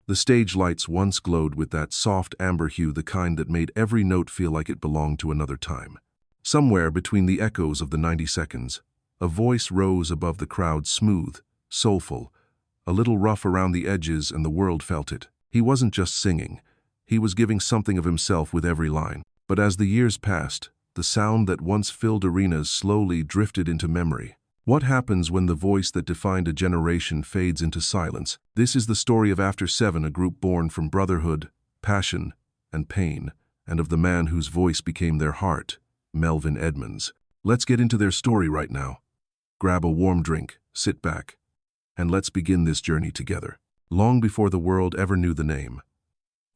The stage lights once glowed with that soft amber hue, the kind that made every note feel like it belonged to another time. Somewhere between the echoes of the 90 seconds, a voice rose above the crowd, smooth, soulful, a little rough around the edges, and the world felt it. He wasn't just singing. He was giving something of himself with every line. But as the years passed, the sound that once filled arenas slowly drifted into memory. What happens when the voice that defined a generation fades into silence? This is the story of After 7, a group born from brotherhood, passion, and pain, and of the man whose voice became their heart, Melvin Edmonds. Let's get into their story right now. Grab a warm drink, sit back, and let's begin this journey together. Long before the world ever knew the name,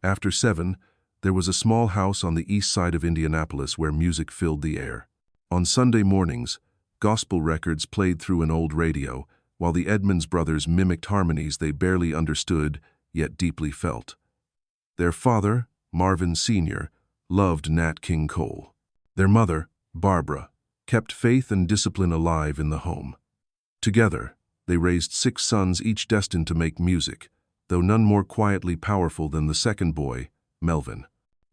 After 7, there was a small house on the east side of Indianapolis where music filled the air. On Sunday mornings, gospel records played through an old radio, while the Edmonds brothers mimicked harmonies they barely understood, yet deeply felt. Their father, Marvin Sr., loved Nat King Cole. Their mother, Barbara, kept faith and discipline alive in the home. Together, they raised 6 sons, each destined to make music, though none more quietly powerful than the second boy, Melvin.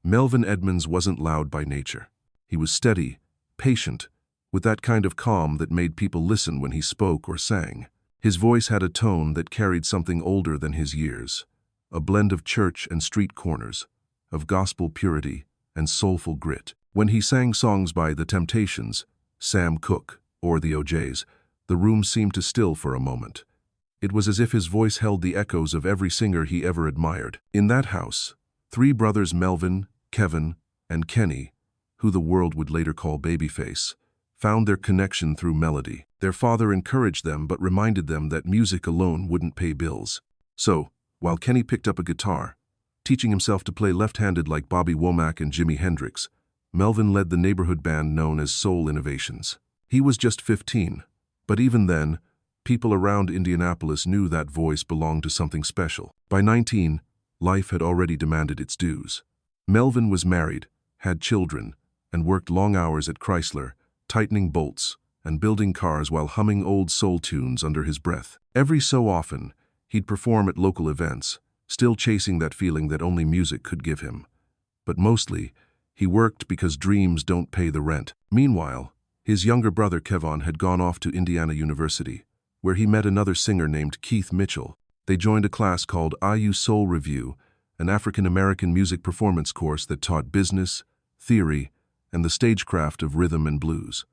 Melvin Edmonds wasn't loud by nature. He was steady, patient, with that kind of calm that made people listen when he spoke or sang. His voice had a tone that carried something older than his years, a blend of church and street corners, of gospel purity and soulful grit. When he sang songs by The Temptations, Sam Cooke, or the OJs, the room seemed to still for a moment. It was as if his voice held the echoes of every singer he ever admired. In that house, 3 brothers, Melvin, Kevin, and Kenny, who the world would later call Babyface, found their connection through melody. Their father encouraged them but reminded them that music alone wouldn't pay bills. So, while Kenny picked up a guitar, teaching himself to play left-handed like Bobby Womack and Jimi Hendrix, Melvin led the neighborhood band known as Soul Innovations. He was just 15, but even then, people around Indianapolis knew that voice belonged to something special. By 19, life had already demanded its dues. Melvin was married, had children, and worked long hours at Chrysler, tightening bolts and building cars while humming old soul tunes under his breath. Every so often, he'd perform at local events, still chasing that feeling that only music could give him. But mostly, he worked because dreams don't pay the rent. Meanwhile, his younger brother Kevin had gone off to Indiana University, where he met another singer named Keith Mitchell. They joined a class called IU Soul Review, an African-American music performance course that taught business, theory, and the stagecraft of rhythm and blues.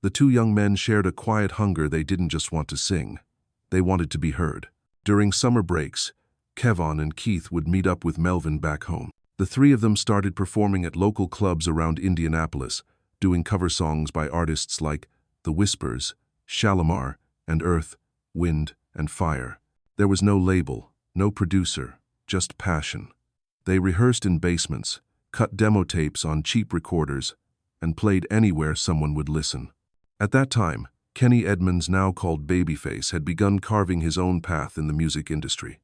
The 2 young men shared a quiet hunger. They didn't just want to sing. They wanted to be heard. During summer breaks, Kevin and Keith would meet up with Melvin back home. The 3 of them started performing at local clubs around Indianapolis, doing cover songs by artists like The Whispers, Shalimar, and Earth, Wind, and Fire. There was no label, no producer, just passion. They rehearsed in basements, cut demo tapes on cheap recorders, and played anywhere someone would listen. At that time, Kenny Edmonds, now called Babyface, had begun carving his own path in the music industry.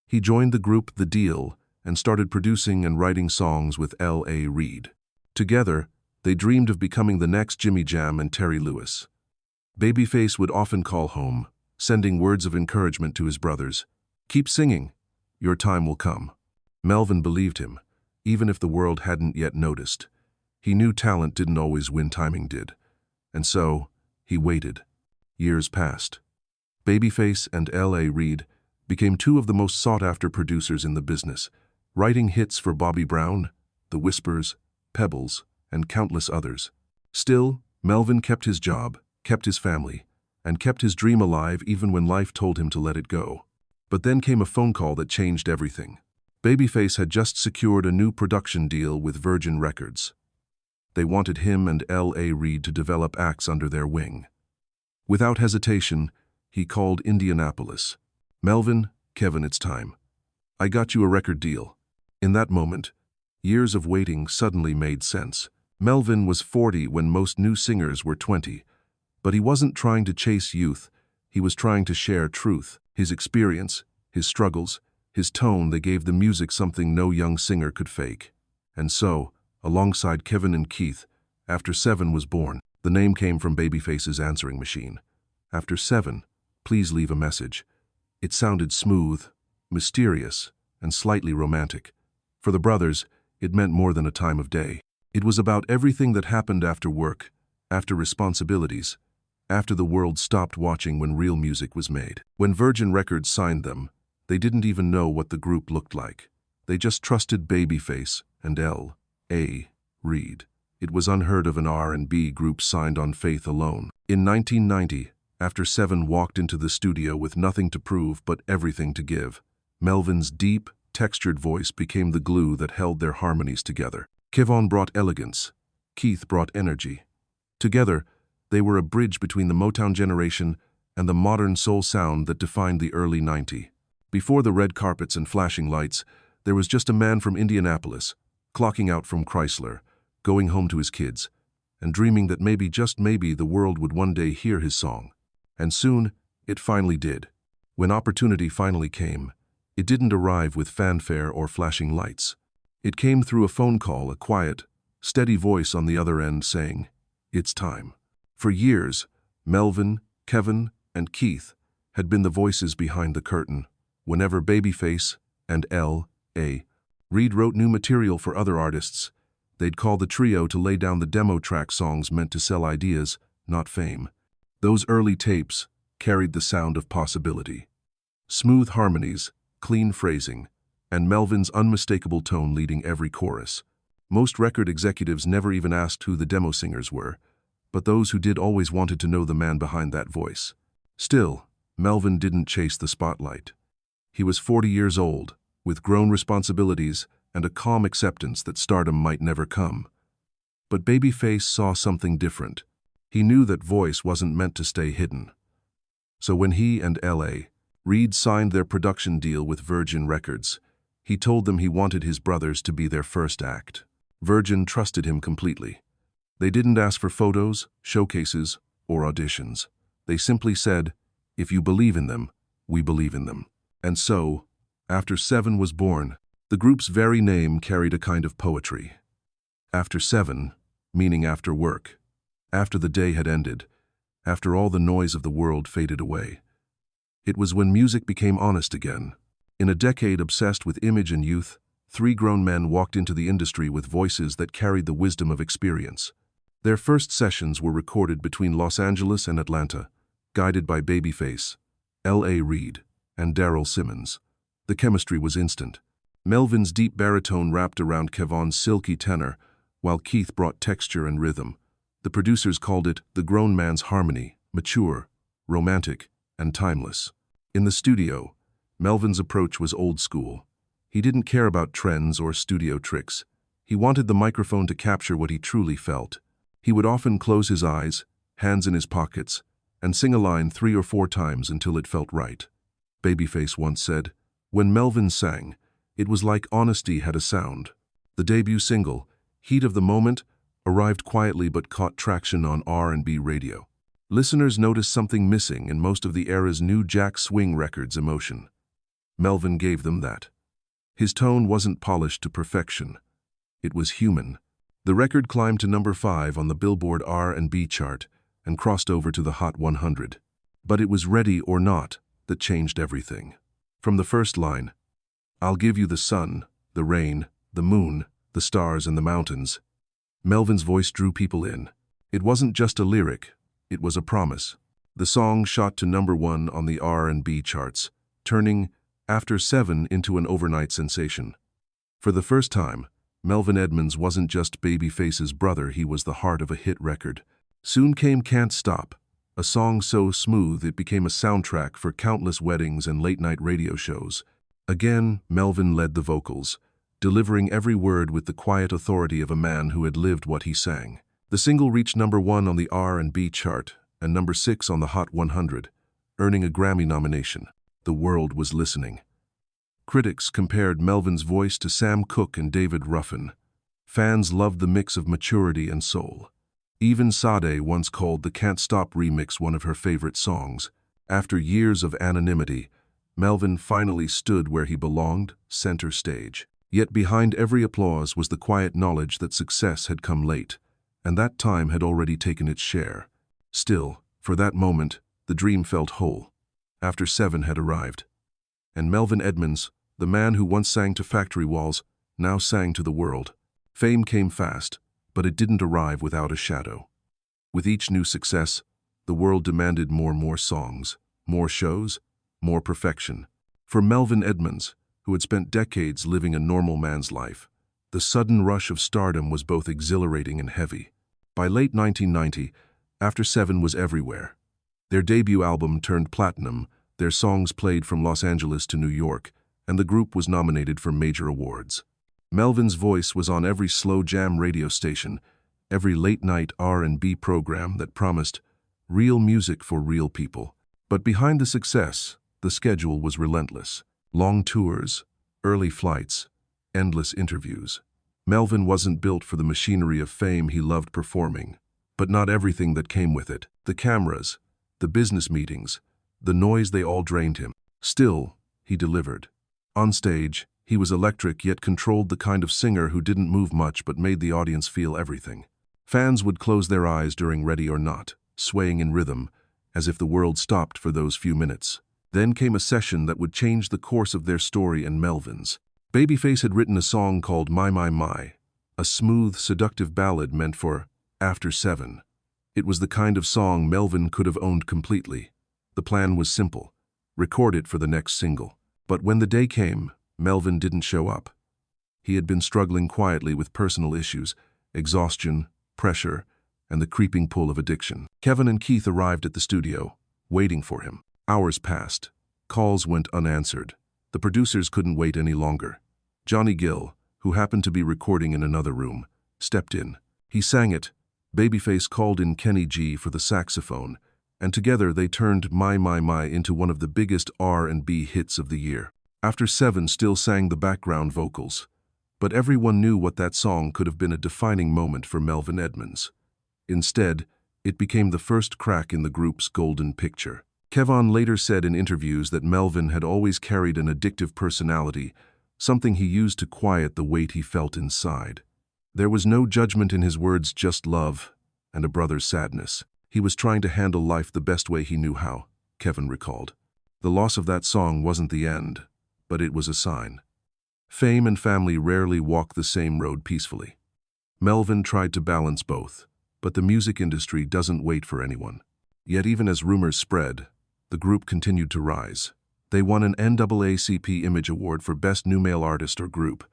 He joined the group The Deal and started producing and writing songs with L.A. Reid. Together, they dreamed of becoming the next Jimmy Jam and Terry Lewis. Babyface would often call home, sending words of encouragement to his brothers. "Keep singing. Your time will come." Melvin believed him, even if the world hadn't yet noticed. He knew talent didn't always win, timing did. And so, he waited. Years passed. Babyface and L.A. Reid became 2 of the most sought-after producers in the business, writing hits for Bobby Brown, The Whispers, Pebbles, and countless others. Still, Melvin kept his job, kept his family, and kept his dream alive even when life told him to let it go. But then came a phone call that changed everything. Babyface had just secured a new production deal with Virgin Records. They wanted him and L.A. Reid to develop acts under their wing. Without hesitation, he called Indianapolis. "Melvin, Kevin, it's time. I got you a record deal." In that moment, years of waiting suddenly made sense. Melvin was 40 when most new singers were 20, but he wasn't trying to chase youth. He was trying to share truth. His experience, his struggles, his tone, they gave the music something no young singer could fake. And so, alongside Kevin and Keith, After 7 was born. The name came from Babyface's answering machine. "After 7, please leave a message." It sounded smooth, mysterious, and slightly romantic. For the brothers, it meant more than a time of day. It was about everything that happened after work, after responsibilities, after the world stopped watching when real music was made. When Virgin Records signed them, they didn't even know what the group looked like. They just trusted Babyface and L.A. Reid. It was unheard of an R&B group signed on faith alone. In 1990, after Seven walked into the studio with nothing to prove but everything to give, Melvin's deep, textured voice became the glue that held their harmonies together. Kevon brought elegance. Keith brought energy. Together, they were a bridge between the Motown generation and the modern soul sound that defined the early '90s. Before the red carpets and flashing lights, there was just a man from Indianapolis, clocking out from Chrysler, going home to his kids, and dreaming that maybe, just maybe, the world would one day hear his song. And soon, it finally did. When opportunity finally came, it didn't arrive with fanfare or flashing lights. It came through a phone call, a quiet, steady voice on the other end saying, "It's time." For years, Melvin, Kevin, and Keith had been the voices behind the curtain. Whenever Babyface and L.A. Reid wrote new material for other artists, they'd call the trio to lay down the demo track songs meant to sell ideas, not fame. Those early tapes carried the sound of possibility. Smooth harmonies, clean phrasing, and Melvin's unmistakable tone leading every chorus. Most record executives never even asked who the demo singers were, but those who did always wanted to know the man behind that voice. Still, Melvin didn't chase the spotlight. He was 40 years old, with grown responsibilities and a calm acceptance that stardom might never come. But Babyface saw something different. He knew that voice wasn't meant to stay hidden. So when he and L.A. Reid signed their production deal with Virgin Records, he told them he wanted his brothers to be their first act. Virgin trusted him completely. They didn't ask for photos, showcases, or auditions. They simply said, "If you believe in them, we believe in them." And so, after Seven was born, the group's very name carried a kind of poetry. After Seven, meaning after work, after the day had ended, after all the noise of the world faded away. It was when music became honest again. In a decade obsessed with image and youth, three grown men walked into the industry with voices that carried the wisdom of experience. Their first sessions were recorded between Los Angeles and Atlanta, guided by Babyface, L.A. Reid, and Daryl Simmons. The chemistry was instant. Melvin's deep baritone wrapped around Kevon's silky tenor, while Keith brought texture and rhythm. The producers called it the grown man's harmony, mature, romantic, and timeless. In the studio, Melvin's approach was old school. He didn't care about trends or studio tricks. He wanted the microphone to capture what he truly felt. He would often close his eyes, hands in his pockets, and sing a line 3 or 4 times until it felt right. Babyface once said, "When Melvin sang, it was like honesty had a sound." The debut single, Heat of the Moment, arrived quietly but caught traction on R&B radio. Listeners noticed something missing in most of the era's new jack swing records' emotion. Melvin gave them that. His tone wasn't polished to perfection. It was human. The record climbed to number 5 on the Billboard R&B chart and crossed over to the Hot 100. But it was Ready or Not that changed everything. From the first line, "I'll give you the sun, the rain, the moon, the stars and the mountains," Melvin's voice drew people in. It wasn't just a lyric, it was a promise. The song shot to number 1 on the R&B charts, turning After Seven into an overnight sensation. For the first time, Melvin Edmonds wasn't just Babyface's brother, he was the heart of a hit record. Soon came Can't Stop, a song so smooth it became a soundtrack for countless weddings and late-night radio shows. Again, Melvin led the vocals, delivering every word with the quiet authority of a man who had lived what he sang. The single reached number 1 on the R&B chart and number 6 on the Hot 100, earning a Grammy nomination. The world was listening. Critics compared Melvin's voice to Sam Cooke and David Ruffin. Fans loved the mix of maturity and soul. Even Sade once called the Can't Stop remix one of her favorite songs. After years of anonymity, Melvin finally stood where he belonged, center stage. Yet behind every applause was the quiet knowledge that success had come late, and that time had already taken its share. Still, for that moment, the dream felt whole. After Seven had arrived, and Melvin Edmonds, The man who once sang to factory walls now sang to the world. Fame came fast, but it didn't arrive without a shadow. With each new success, the world demanded more songs, more shows, more perfection. For Melvin Edmonds, who had spent decades living a normal man's life, the sudden rush of stardom was both exhilarating and heavy. By late 1990, After 7 was everywhere. Their debut album turned platinum, their songs played from Los Angeles to New York, and the group was nominated for major awards. Melvin's voice was on every slow jam radio station, every late-night R&B program that promised real music for real people. But behind the success, the schedule was relentless. Long tours, early flights, endless interviews. Melvin wasn't built for the machinery of fame he loved performing, but not everything that came with it. The cameras, the business meetings, the noise, they all drained him. Still, he delivered. On stage, he was electric yet controlled, the kind of singer who didn't move much but made the audience feel everything. Fans would close their eyes during Ready or Not, swaying in rhythm, as if the world stopped for those few minutes. Then came a session that would change the course of their story and Melvin's. Babyface had written a song called My, a smooth, seductive ballad meant for After 7. It was the kind of song Melvin could have owned completely. The plan was simple: record it for the next single. But when the day came, Melvin didn't show up. He had been struggling quietly with personal issues, exhaustion, pressure, and the creeping pull of addiction. Kevin and Keith arrived at the studio, waiting for him. Hours passed. Calls went unanswered. The producers couldn't wait any longer. Johnny Gill, who happened to be recording in another room, stepped in. He sang it. Babyface called in Kenny G for the saxophone, and together they turned My into one of the biggest R&B hits of the year. After 7 still sang the background vocals, but everyone knew what that song could have been, a defining moment for Melvin Edmonds. Instead, it became the first crack in the group's golden picture. Kevin later said in interviews that Melvin had always carried an addictive personality, something he used to quiet the weight he felt inside. There was no judgment in his words, just love and a brother's sadness. He was trying to handle life the best way he knew how, Kevin recalled. The loss of that song wasn't the end, but it was a sign. Fame and family rarely walk the same road peacefully. Melvin tried to balance both, but the music industry doesn't wait for anyone. Yet even as rumors spread, the group continued to rise. They won an NAACP Image Award for Best New Male Artist or Group.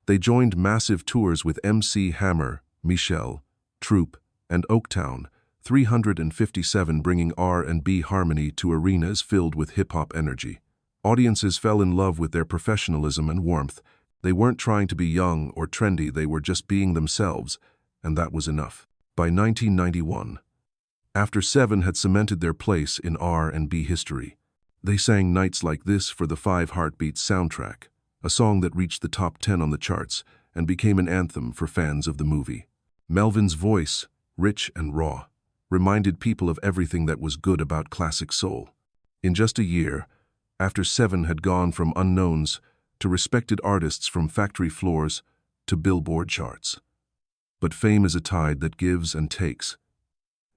They joined massive tours with MC Hammer, Michelle, Troop, and Oaktown, 357, bringing R&B harmony to arenas filled with hip-hop energy. Audiences fell in love with their professionalism and warmth. They weren't trying to be young or trendy, they were just being themselves, and that was enough. By 1991, After 7 had cemented their place in R&B history. They sang Nights Like This for the 5 Heartbeats soundtrack, a song that reached the top 10 on the charts and became an anthem for fans of the movie. Melvin's voice, rich and raw, reminded people of everything that was good about classic soul. In just a year, After 7 had gone from unknowns to respected artists, from factory floors to Billboard charts. But fame is a tide that gives and takes.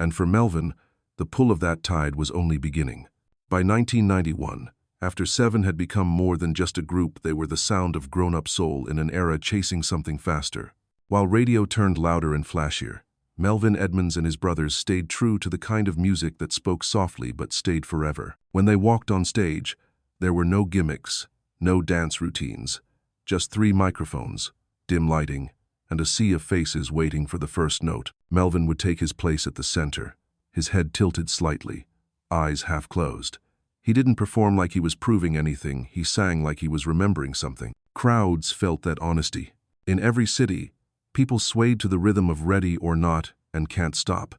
And for Melvin, the pull of that tide was only beginning. By 1991, After 7 had become more than just a group. They were the sound of grown-up soul in an era chasing something faster. While radio turned louder and flashier, Melvin Edmonds and his brothers stayed true to the kind of music that spoke softly but stayed forever. When they walked on stage, there were no gimmicks, no dance routines, just 3 microphones, dim lighting, and a sea of faces waiting for the first note. Melvin would take his place at the center, his head tilted slightly, eyes half closed. He didn't perform like he was proving anything, he sang like he was remembering something. Crowds felt that honesty. In every city, people swayed to the rhythm of Ready or Not and Can't Stop,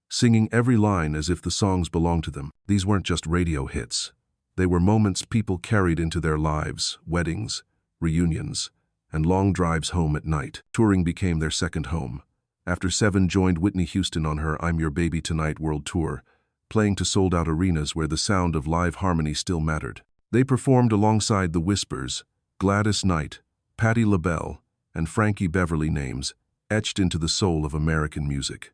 singing every line as if the songs belonged to them. These weren't just radio hits. They were moments people carried into their lives, weddings, reunions, and long drives home at night. Touring became their second home. After 7 joined Whitney Houston on her I'm Your Baby Tonight world tour, playing to sold-out arenas where the sound of live harmony still mattered. They performed alongside the Whispers, Gladys Knight, Patti LaBelle, and Frankie Beverly, names etched into the soul of American music.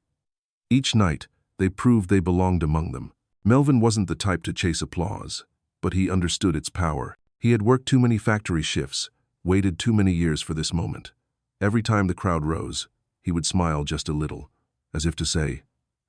Each night, they proved they belonged among them. Melvin wasn't the type to chase applause, but he understood its power. He had worked too many factory shifts, waited too many years for this moment. Every time the crowd rose, he would smile just a little, as if to say,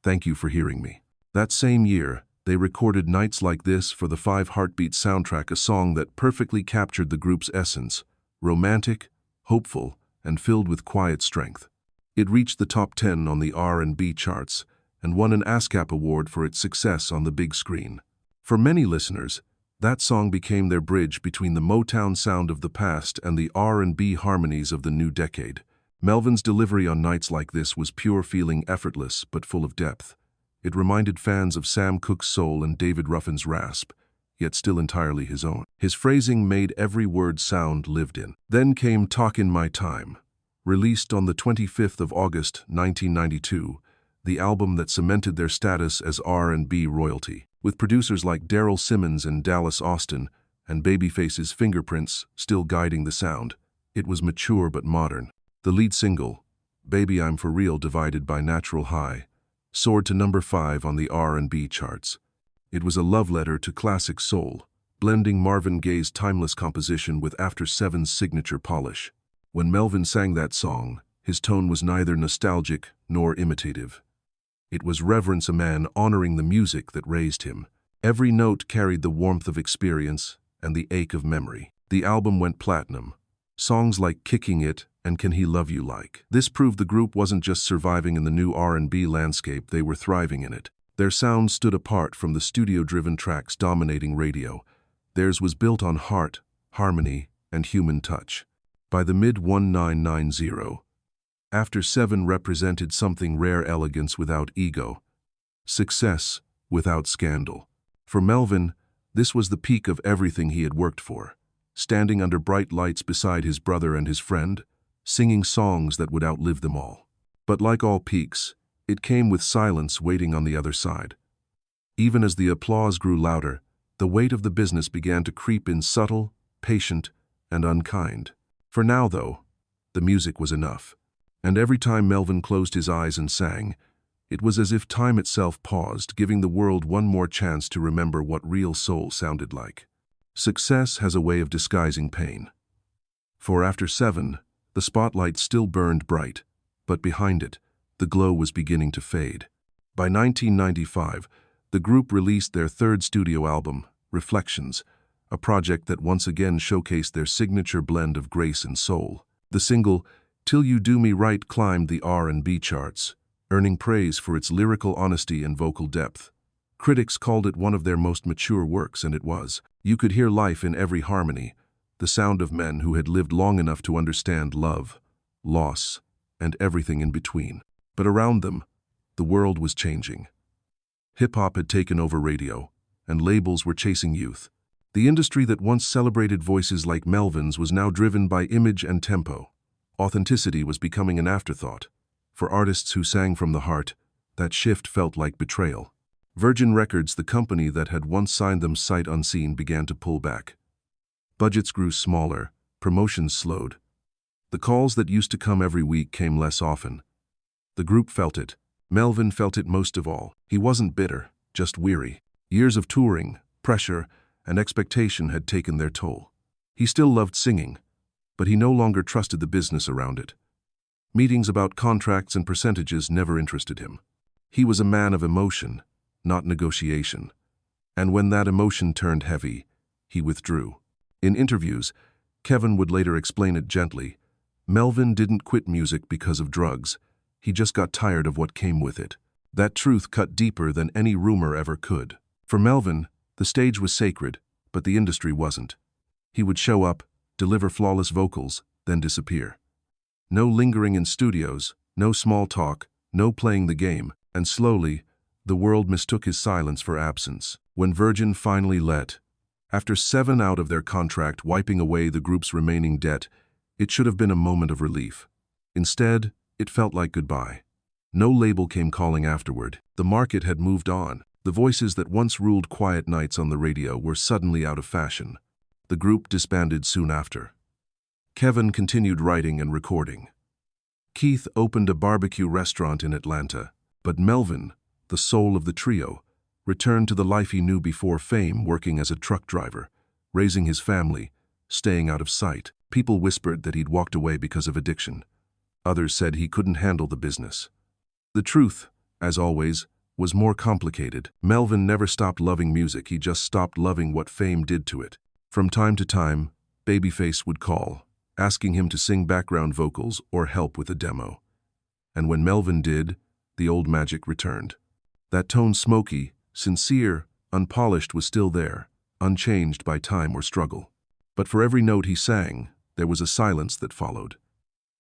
"Thank you for hearing me." That same year, they recorded Nights Like This for the 5 Heartbeat soundtrack, a song that perfectly captured the group's essence, romantic, hopeful, and filled with quiet strength. It reached the top 10 on the R&B charts and won an ASCAP award for its success on the big screen. For many listeners, that song became their bridge between the Motown sound of the past and the R&B harmonies of the new decade. Melvin's delivery on Nights Like This was pure feeling, effortless but full of depth. It reminded fans of Sam Cooke's soul and David Ruffin's rasp, yet still entirely his own. His phrasing made every word sound lived in. Then came Talkin' My Time. Released on the 25th of August, 1992, the album that cemented their status as R&B royalty. With producers like Daryl Simmons and Dallas Austin, and Babyface's fingerprints still guiding the sound, it was mature but modern. The lead single, Baby I'm For Real, divided by Natural High, soared to number 5 on the R&B charts. It was a love letter to classic soul, blending Marvin Gaye's timeless composition with After Seven's signature polish. When Melvin sang that song, his tone was neither nostalgic nor imitative. It was reverence, a man honoring the music that raised him. Every note carried the warmth of experience and the ache of memory. The album went platinum. Songs like Kicking It and Can He Love You Like. This proved the group wasn't just surviving in the new R&B landscape, they were thriving in it. Their sound stood apart from the studio-driven tracks dominating radio. Theirs was built on heart, harmony, and human touch. By the mid-1990s, After Seven represented something rare: elegance without ego, success without scandal. For Melvin, this was the peak of everything he had worked for. Standing under bright lights beside his brother and his friend, singing songs that would outlive them all. But like all peaks, it came with silence waiting on the other side. Even as the applause grew louder, the weight of the business began to creep in, subtle, patient, and unkind. For now, though, the music was enough. And every time Melvin closed his eyes and sang, it was as if time itself paused, giving the world one more chance to remember what real soul sounded like. Success has a way of disguising pain. For After Seven, the spotlight still burned bright, but behind it, the glow was beginning to fade. By 1995, the group released their third studio album, Reflections, a project that once again showcased their signature blend of grace and soul. The single, Till You Do Me Right, climbed the R&B charts, earning praise for its lyrical honesty and vocal depth. Critics called it one of their most mature works, and it was. You could hear life in every harmony, the sound of men who had lived long enough to understand love, loss, and everything in between. But around them, the world was changing. Hip-hop had taken over radio, and labels were chasing youth. The industry that once celebrated voices like Melvin's was now driven by image and tempo. Authenticity was becoming an afterthought. For artists who sang from the heart, that shift felt like betrayal. Virgin Records, the company that had once signed them sight unseen, began to pull back. Budgets grew smaller, promotions slowed. The calls that used to come every week came less often. The group felt it. Melvin felt it most of all. He wasn't bitter, just weary. Years of touring, pressure, and expectation had taken their toll. He still loved singing, but he no longer trusted the business around it. Meetings about contracts and percentages never interested him. He was a man of emotion, not negotiation. And when that emotion turned heavy, he withdrew. In interviews, Kevin would later explain it gently. Melvin didn't quit music because of drugs. He just got tired of what came with it. That truth cut deeper than any rumor ever could. For Melvin, the stage was sacred, but the industry wasn't. He would show up, deliver flawless vocals, then disappear. No lingering in studios, no small talk, no playing the game, and slowly, the world mistook his silence for absence. When Virgin finally let, After Seven out of their contract, wiping away the group's remaining debt, it should have been a moment of relief. Instead, it felt like goodbye. No label came calling afterward. The market had moved on. The voices that once ruled quiet nights on the radio were suddenly out of fashion. The group disbanded soon after. Kevin continued writing and recording. Keith opened a barbecue restaurant in Atlanta, but Melvin, the soul of the trio, returned to the life he knew before fame, working as a truck driver, raising his family, staying out of sight. People whispered that he'd walked away because of addiction. Others said he couldn't handle the business. The truth, as always, was more complicated. Melvin never stopped loving music, he just stopped loving what fame did to it. From time to time, Babyface would call, asking him to sing background vocals or help with a demo. And when Melvin did, the old magic returned. That tone, smoky, sincere, unpolished, was still there, unchanged by time or struggle. But for every note he sang, there was a silence that followed.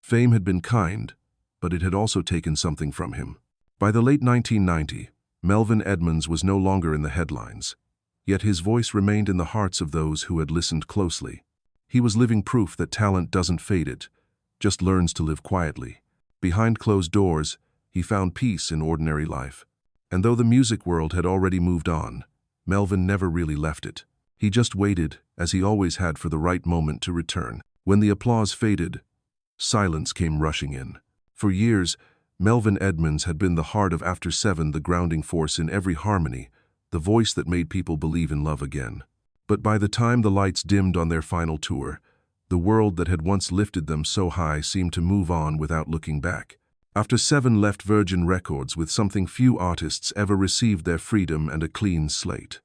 Fame had been kind, but it had also taken something from him. By the late 1990s, Melvin Edmonds was no longer in the headlines, yet his voice remained in the hearts of those who had listened closely. He was living proof that talent doesn't fade, it just learns to live quietly. Behind closed doors, he found peace in ordinary life. And though the music world had already moved on, Melvin never really left it. He just waited, as he always had, for the right moment to return. When the applause faded, silence came rushing in. For years, Melvin Edmonds had been the heart of After 7, the grounding force in every harmony, the voice that made people believe in love again. But by the time the lights dimmed on their final tour, the world that had once lifted them so high seemed to move on without looking back. After 7 left Virgin Records with something few artists ever received: their freedom and a clean slate.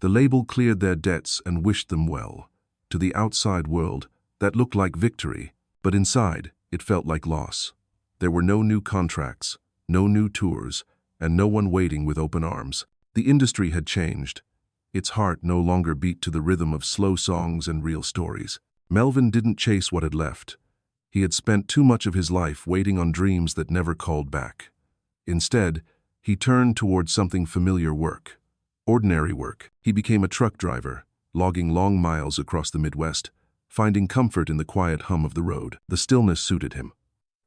The label cleared their debts and wished them well. To the outside world, that looked like victory, but inside, it felt like loss. There were no new contracts, no new tours, and no one waiting with open arms. The industry had changed. Its heart no longer beat to the rhythm of slow songs and real stories. Melvin didn't chase what had left. He had spent too much of his life waiting on dreams that never called back. Instead, he turned toward something familiar: work. Ordinary work. He became a truck driver, logging long miles across the Midwest, finding comfort in the quiet hum of the road. The stillness suited him.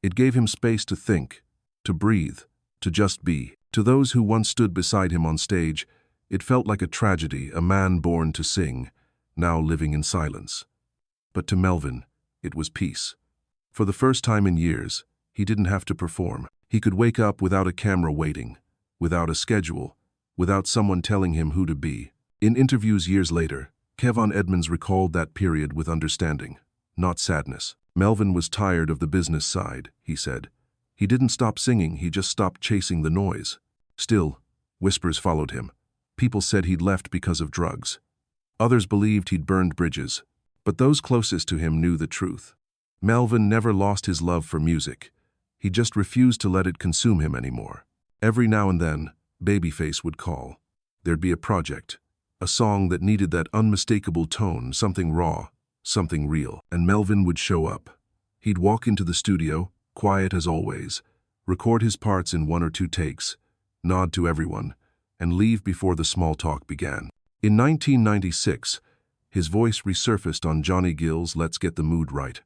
It gave him space to think, to breathe, to just be. To those who once stood beside him on stage, it felt like a tragedy: a man born to sing, now living in silence. But to Melvin, it was peace. For the first time in years, he didn't have to perform. He could wake up without a camera waiting, without a schedule, without someone telling him who to be. In interviews years later, Melvin Edmonds recalled that period with understanding, not sadness. Melvin was tired of the business side, he said. He didn't stop singing, he just stopped chasing the noise. Still, whispers followed him. People said he'd left because of drugs. Others believed he'd burned bridges. But those closest to him knew the truth. Melvin never lost his love for music. He just refused to let it consume him anymore. Every now and then, Babyface would call. There'd be a project, a song that needed that unmistakable tone, something raw, something real, and Melvin would show up. He'd walk into the studio, quiet as always, record his parts in 1 or 2 takes, nod to everyone, and leave before the small talk began. In 1996, his voice resurfaced on Johnny Gill's Let's Get the Mood Right,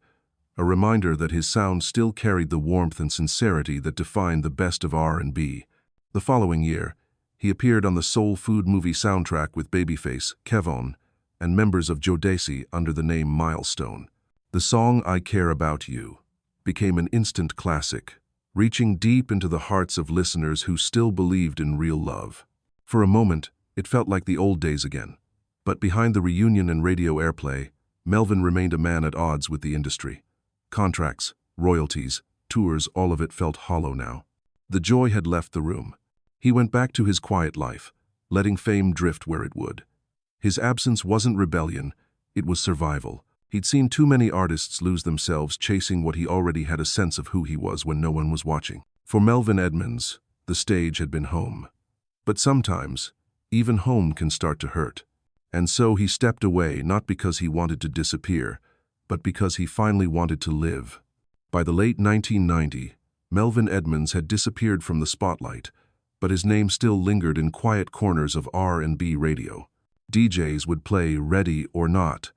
a reminder that his sound still carried the warmth and sincerity that defined the best of R&B. The following year, he appeared on the Soul Food movie soundtrack with Babyface, Kevon, and members of Jodeci under the name Milestone. The song I Care About You became an instant classic, reaching deep into the hearts of listeners who still believed in real love. For a moment, it felt like the old days again. But behind the reunion and radio airplay, Melvin remained a man at odds with the industry. Contracts, royalties, tours, all of it felt hollow now. The joy had left the room. He went back to his quiet life, letting fame drift where it would. His absence wasn't rebellion, it was survival. He'd seen too many artists lose themselves chasing what he already had a sense of who he was when no one was watching. For Melvin Edmonds, the stage had been home. But sometimes, even home can start to hurt. And so he stepped away, not because he wanted to disappear, but because he finally wanted to live. By the late 1990s, Melvin Edmonds had disappeared from the spotlight, but his name still lingered in quiet corners of R&B radio. DJs would play Ready or Not,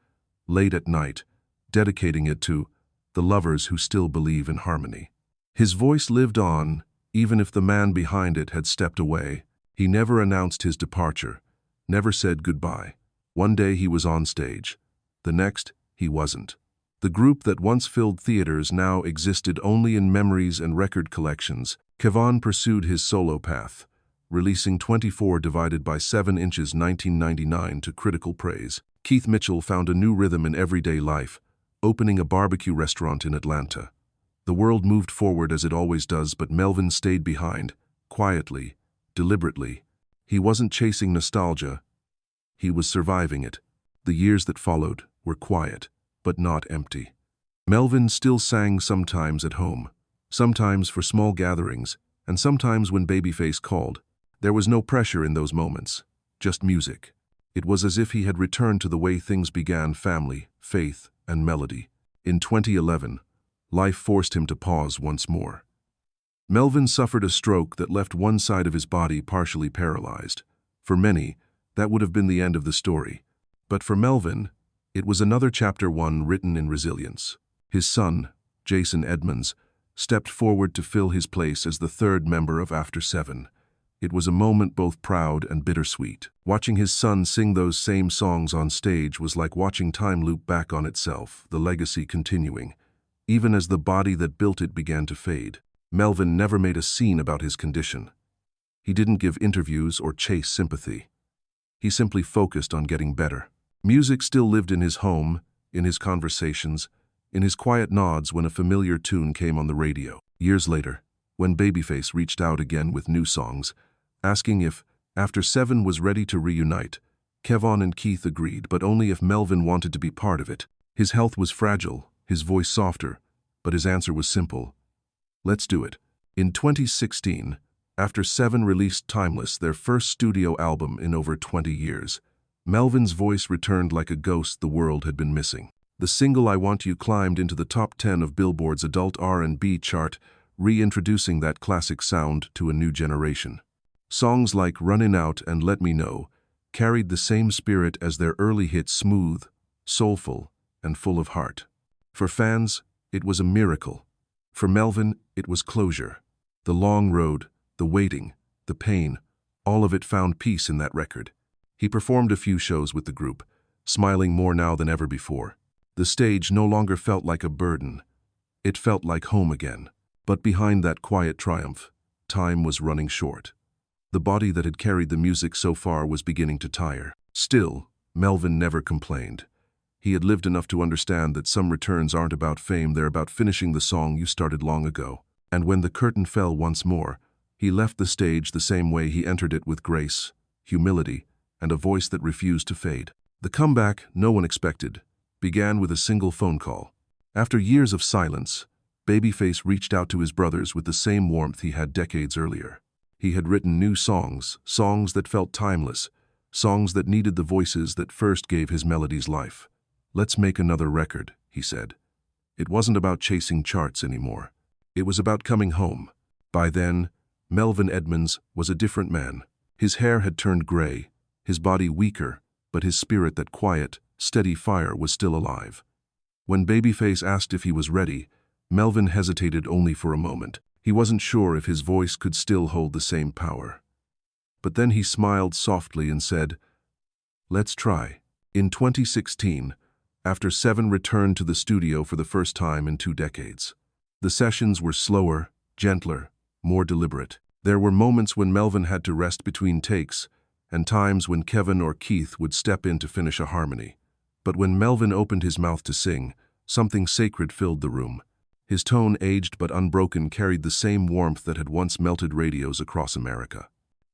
late at night, dedicating it to the lovers who still believe in harmony. His voice lived on, even if the man behind it had stepped away. He never announced his departure, never said goodbye. One day he was on stage. The next, he wasn't. The group that once filled theaters now existed only in memories and record collections. Kevon pursued his solo path, releasing 24 divided by 7 inches 1999 to critical praise. Keith Mitchell found a new rhythm in everyday life, opening a barbecue restaurant in Atlanta. The world moved forward as it always does, but Melvin stayed behind, quietly, deliberately. He wasn't chasing nostalgia. He was surviving it. The years that followed were quiet, but not empty. Melvin still sang sometimes at home, sometimes for small gatherings, and sometimes when Babyface called. There was no pressure in those moments, just music. It was as if he had returned to the way things began: family, faith, and melody. In 2011, life forced him to pause once more. Melvin suffered a stroke that left one side of his body partially paralyzed. For many, that would have been the end of the story. But for Melvin, it was another chapter, one written in resilience. His son, Jason Edmonds, stepped forward to fill his place as the third member of After Seven. It was a moment both proud and bittersweet. Watching his son sing those same songs on stage was like watching time loop back on itself, the legacy continuing, even as the body that built it began to fade. Melvin never made a scene about his condition. He didn't give interviews or chase sympathy. He simply focused on getting better. Music still lived in his home, in his conversations, in his quiet nods when a familiar tune came on the radio. Years later, when Babyface reached out again with new songs, asking if After Seven was ready to reunite, Kevon and Keith agreed, but only if Melvin wanted to be part of it. His health was fragile, his voice softer, but his answer was simple: let's do it. In 2016, After Seven released Timeless, their first studio album in over 20 years. Melvin's voice returned like a ghost the world had been missing. The single I Want You climbed into the top 10 of Billboard's adult R&B chart, reintroducing that classic sound to a new generation. Songs like Runnin' Out and Let Me Know carried the same spirit as their early hits: smooth, soulful, and full of heart. For fans, it was a miracle. For Melvin, it was closure. The long road, the waiting, the pain, all of it found peace in that record. He performed a few shows with the group, smiling more now than ever before. The stage no longer felt like a burden. It felt like home again. But behind that quiet triumph, time was running short. The body that had carried the music so far was beginning to tire. Still, Melvin never complained. He had lived enough to understand that some returns aren't about fame, they're about finishing the song you started long ago. And when the curtain fell once more, he left the stage the same way he entered it, with grace, humility, and a voice that refused to fade. The comeback no one expected began with a single phone call. After years of silence, Babyface reached out to his brothers with the same warmth he had decades earlier. He had written new songs, songs that felt timeless, songs that needed the voices that first gave his melodies life. "Let's make another record," he said. It wasn't about chasing charts anymore. It was about coming home. By then, Melvin Edmonds was a different man. His hair had turned gray, his body weaker, but his spirit, that quiet, steady fire, was still alive. When Babyface asked if he was ready, Melvin hesitated only for a moment. He wasn't sure if his voice could still hold the same power. But then he smiled softly and said, "Let's try." In 2016, After Seven returned to the studio for the first time in 2 decades. The sessions were slower, gentler, more deliberate. There were moments when Melvin had to rest between takes, and times when Kevin or Keith would step in to finish a harmony. But when Melvin opened his mouth to sing, something sacred filled the room. His tone, aged but unbroken, carried the same warmth that had once melted radios across America.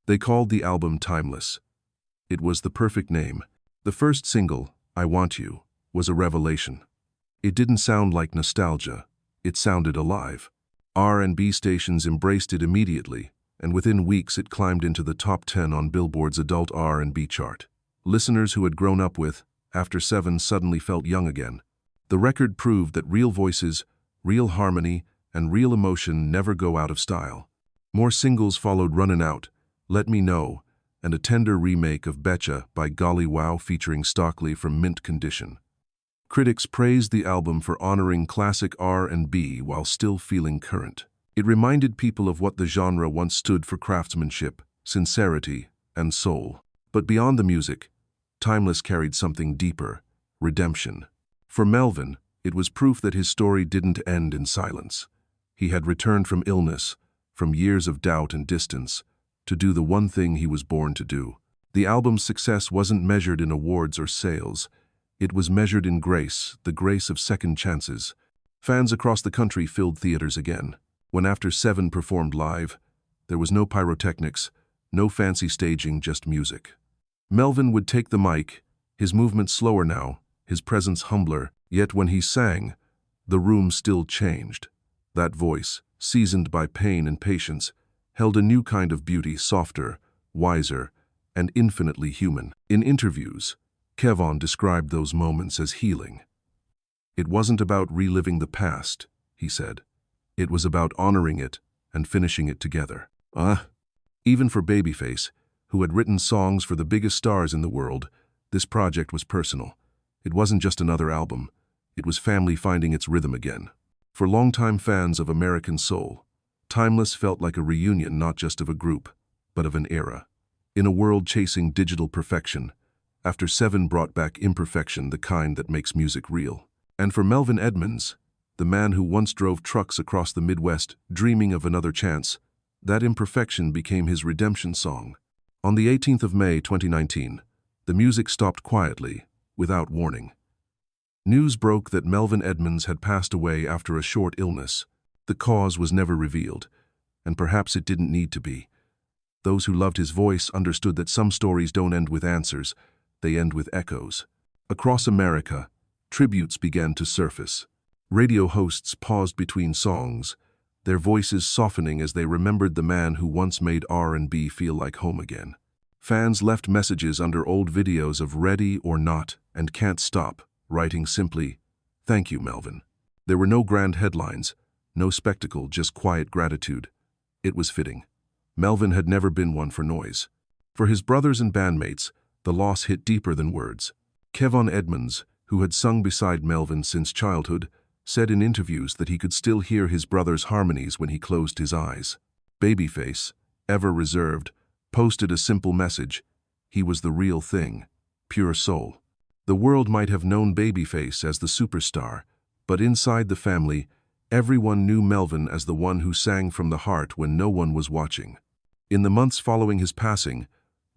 They called the album Timeless. It was the perfect name. The first single, I Want You, was a revelation. It didn't sound like nostalgia. It sounded alive. R&B stations embraced it immediately, and within weeks it climbed into the top 10 on Billboard's adult R&B chart. Listeners who had grown up with After Seven suddenly felt young again. The record proved that real voices, real harmony, and real emotion never go out of style. More singles followed: Runnin' Out, Let Me Know, and a tender remake of Betcha by Golly Wow featuring Stockley from Mint Condition. Critics praised the album for honoring classic R&B while still feeling current. It reminded people of what the genre once stood for: craftsmanship, sincerity, and soul. But beyond the music, Timeless carried something deeper: redemption. For Melvin, it was proof that his story didn't end in silence. He had returned from illness, from years of doubt and distance, to do the one thing he was born to do. The album's success wasn't measured in awards or sales. It was measured in grace, the grace of second chances. Fans across the country filled theaters again. When After 7 performed live, there was no pyrotechnics, no fancy staging, just music. Melvin would take the mic, his movements slower now, his presence humbler, yet when he sang, the room still changed. That voice, seasoned by pain and patience, held a new kind of beauty, softer, wiser, and infinitely human. In interviews, Kevin described those moments as healing. It wasn't about reliving the past, he said. It was about honoring it and finishing it together. Even for Babyface, who had written songs for the biggest stars in the world, this project was personal. It wasn't just another album. It was family finding its rhythm again. For longtime fans of American soul, Timeless felt like a reunion not just of a group, but of an era. In a world chasing digital perfection, After 7 brought back imperfection, the kind that makes music real. And for Melvin Edmonds, the man who once drove trucks across the Midwest dreaming of another chance, that imperfection became his redemption song. On the 18th of May 2019, the music stopped quietly, without warning. News broke that Melvin Edmonds had passed away after a short illness. The cause was never revealed, and perhaps it didn't need to be. Those who loved his voice understood that some stories don't end with answers, they end with echoes. Across America, tributes began to surface. Radio hosts paused between songs, their voices softening as they remembered the man who once made R&B feel like home again. Fans left messages under old videos of Ready or Not and Can't Stop, writing simply, "Thank you, Melvin." There were no grand headlines, no spectacle, just quiet gratitude. It was fitting. Melvin had never been one for noise. For his brothers and bandmates, the loss hit deeper than words. Kevin Edmonds, who had sung beside Melvin since childhood, said in interviews that he could still hear his brother's harmonies when he closed his eyes. Babyface, ever reserved, posted a simple message. He was the real thing, pure soul. The world might have known Babyface as the superstar, but inside the family, everyone knew Melvin as the one who sang from the heart when no one was watching. In the months following his passing,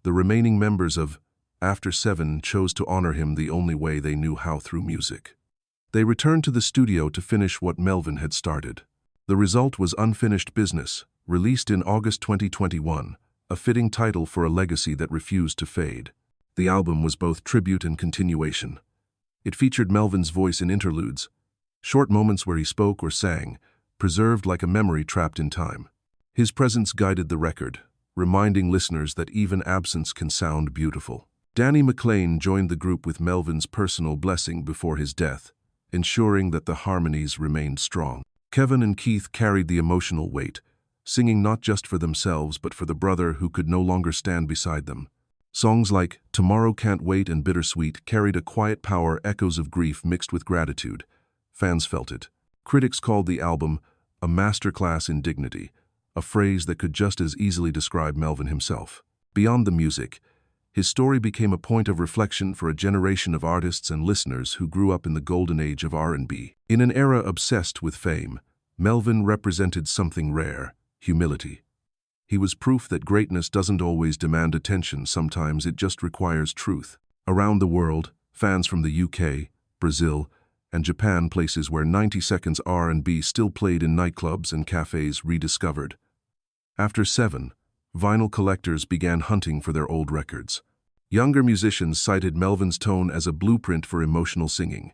the remaining members of After 7 chose to honor him the only way they knew how, through music. They returned to the studio to finish what Melvin had started. The result was Unfinished Business, released in August 2021, a fitting title for a legacy that refused to fade. The album was both tribute and continuation. It featured Melvin's voice in interludes, short moments where he spoke or sang, preserved like a memory trapped in time. His presence guided the record, reminding listeners that even absence can sound beautiful. Danny McClain joined the group with Melvin's personal blessing before his death, ensuring that the harmonies remained strong. Kevin and Keith carried the emotional weight, singing not just for themselves but for the brother who could no longer stand beside them. Songs like Tomorrow Can't Wait and Bittersweet carried a quiet power, echoes of grief mixed with gratitude. Fans felt it. Critics called the album a masterclass in dignity, a phrase that could just as easily describe Melvin himself. Beyond the music, his story became a point of reflection for a generation of artists and listeners who grew up in the golden age of R&B. In an era obsessed with fame, Melvin represented something rare: humility. He was proof that greatness doesn't always demand attention, sometimes it just requires truth. Around the world, fans from the UK, Brazil, and Japan, places where 90 seconds R&B still played in nightclubs and cafes, rediscovered. After 7, vinyl collectors began hunting for their old records. Younger musicians cited Melvin's tone as a blueprint for emotional singing.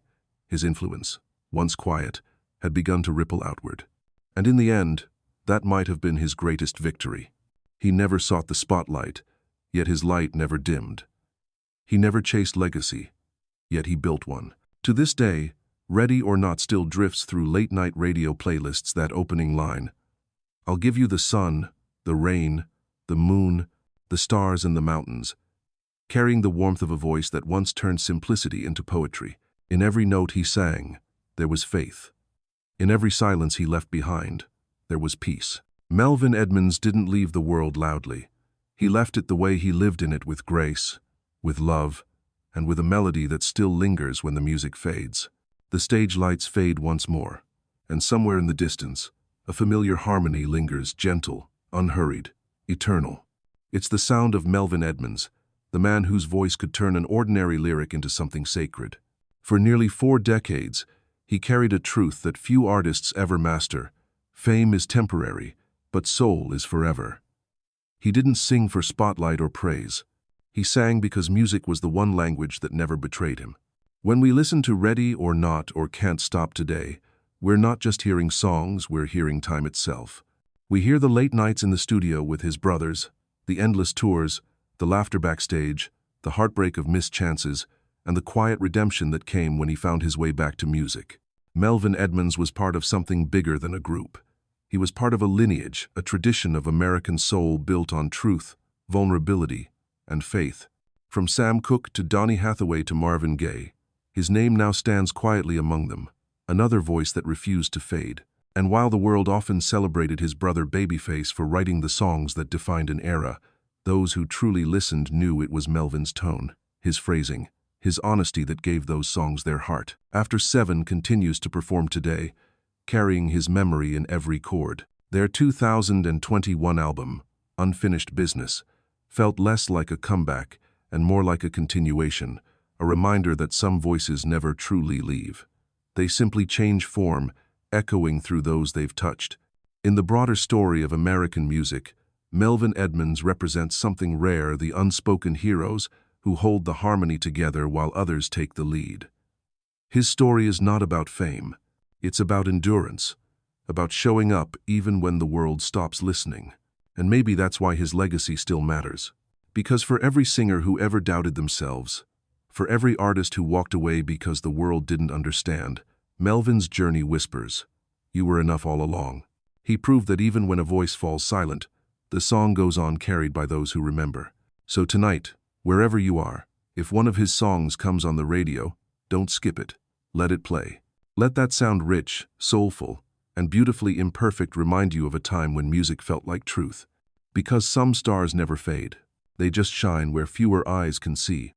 His influence, once quiet, had begun to ripple outward. And in the end, that might have been his greatest victory. He never sought the spotlight, yet his light never dimmed. He never chased legacy, yet he built one. To this day, Ready or Not still drifts through late-night radio playlists. That opening line, "I'll give you the sun, the rain, the moon, the stars and the mountains," carrying the warmth of a voice that once turned simplicity into poetry. In every note he sang, there was faith. In every silence he left behind, there was peace. Melvin Edmonds didn't leave the world loudly. He left it the way he lived in it, with grace, with love, and with a melody that still lingers when the music fades. The stage lights fade once more, and somewhere in the distance, a familiar harmony lingers, gentle, unhurried, eternal. It's the sound of Melvin Edmonds, the man whose voice could turn an ordinary lyric into something sacred. For nearly 4 decades, he carried a truth that few artists ever master. Fame is temporary, but soul is forever. He didn't sing for spotlight or praise. He sang because music was the one language that never betrayed him. When we listen to Ready or Not or Can't Stop today, we're not just hearing songs, we're hearing time itself. We hear the late nights in the studio with his brothers, the endless tours, the laughter backstage, the heartbreak of missed chances, and the quiet redemption that came when he found his way back to music. Melvin Edmonds was part of something bigger than a group. He was part of a lineage, a tradition of American soul built on truth, vulnerability, and faith. From Sam Cooke to Donny Hathaway to Marvin Gaye, his name now stands quietly among them, another voice that refused to fade. And while the world often celebrated his brother Babyface for writing the songs that defined an era, those who truly listened knew it was Melvin's tone, his phrasing, his honesty that gave those songs their heart. After 7 continues to perform today, carrying his memory in every chord. Their 2021 album, Unfinished Business, felt less like a comeback and more like a continuation, a reminder that some voices never truly leave. They simply change form, echoing through those they've touched. In the broader story of American music, Melvin Edmonds represents something rare: the unspoken heroes who hold the harmony together while others take the lead. His story is not about fame. It's about endurance, about showing up even when the world stops listening. And maybe that's why his legacy still matters. Because for every singer who ever doubted themselves, for every artist who walked away because the world didn't understand, Melvin's journey whispers, "You were enough all along." He proved that even when a voice falls silent, the song goes on, carried by those who remember. So tonight, wherever you are, if one of his songs comes on the radio, don't skip it. Let it play. Let that sound rich, soulful, and beautifully imperfect remind you of a time when music felt like truth. Because some stars never fade. They just shine where fewer eyes can see.